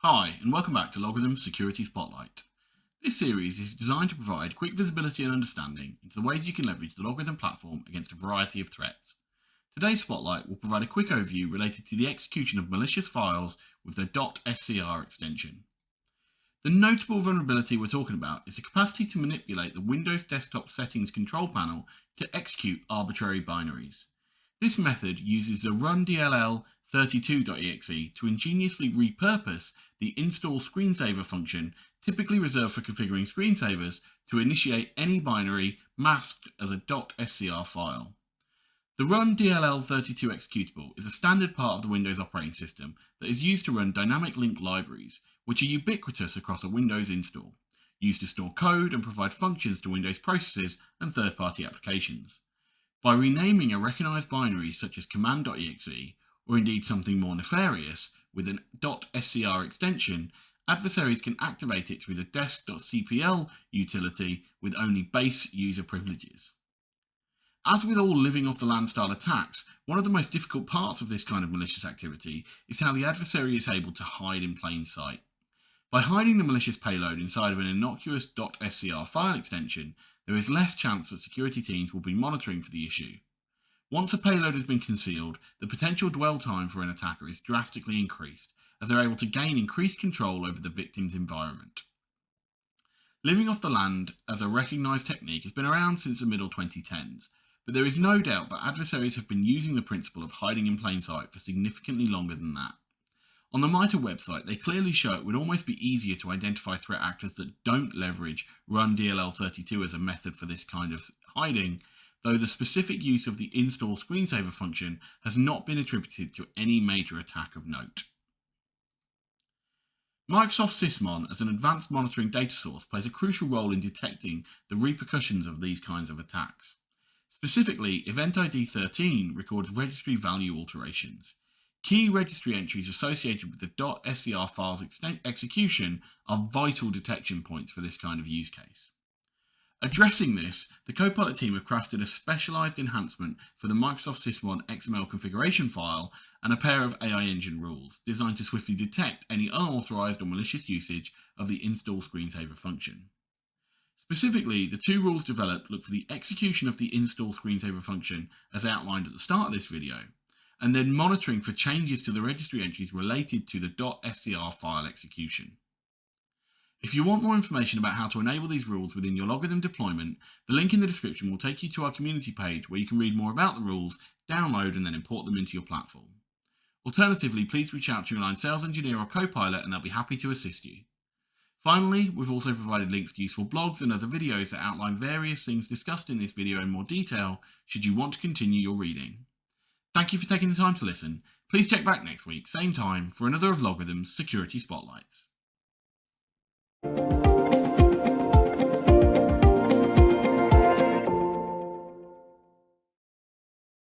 Hi, and welcome back to LogRhythm Security Spotlight. This series is designed to provide quick visibility and understanding into the ways you can leverage the LogRhythm platform against a variety of threats. Today's Spotlight will provide a quick overview related to the execution of malicious files with the .scr extension. The notable vulnerability we're talking about is the capacity to manipulate the Windows Desktop Settings control panel to execute arbitrary binaries. This method uses the Rundll32.exe to ingeniously repurpose the install screensaver function, typically reserved for configuring screensavers, to initiate any binary masked as a .scr file. The Rundll32 executable is a standard part of the Windows operating system that is used to run dynamic link libraries, which are ubiquitous across a Windows install, used to store code and provide functions to Windows processes and third-party applications. By renaming a recognized binary such as command.exe, or indeed something more nefarious, with an .scr extension, adversaries can activate it through the desk.cpl utility with only base user privileges. As with all living off the land style attacks, one of the most difficult parts of this kind of malicious activity is how the adversary is able to hide in plain sight. By hiding the malicious payload inside of an innocuous .scr file extension, there is less chance that security teams will be monitoring for the issue. Once a payload has been concealed, the potential dwell time for an attacker is drastically increased, as they're able to gain increased control over the victim's environment. Living off the land as a recognized technique has been around since the middle 2010s, but there is no doubt that adversaries have been using the principle of hiding in plain sight for significantly longer than that. On the MITRE website, they clearly show it would almost be easier to identify threat actors that don't leverage Rundll32 as a method for this kind of hiding, though the specific use of the install screensaver function has not been attributed to any major attack of note. Microsoft Sysmon as an advanced monitoring data source plays a crucial role in detecting the repercussions of these kinds of attacks. Specifically, Event ID 13 records registry value alterations. Key registry entries associated with the .scr file's execution are vital detection points for this kind of use case. Addressing this, the Copilot team have crafted a specialized enhancement for the Microsoft Sysmon XML configuration file and a pair of AI engine rules designed to swiftly detect any unauthorized or malicious usage of the install screensaver function. Specifically, the two rules developed look for the execution of the install screensaver function as outlined at the start of this video, and then monitoring for changes to the registry entries related to the .scr file execution. If you want more information about how to enable these rules within your LogRhythm deployment, the link in the description will take you to our community page where you can read more about the rules, download and then import them into your platform. Alternatively, please reach out to your line sales engineer or Copilot and they'll be happy to assist you. Finally, we've also provided links to useful blogs and other videos that outline various things discussed in this video in more detail should you want to continue your reading. Thank you for taking the time to listen. Please check back next week, same time, for another of LogRhythm's Security Spotlights.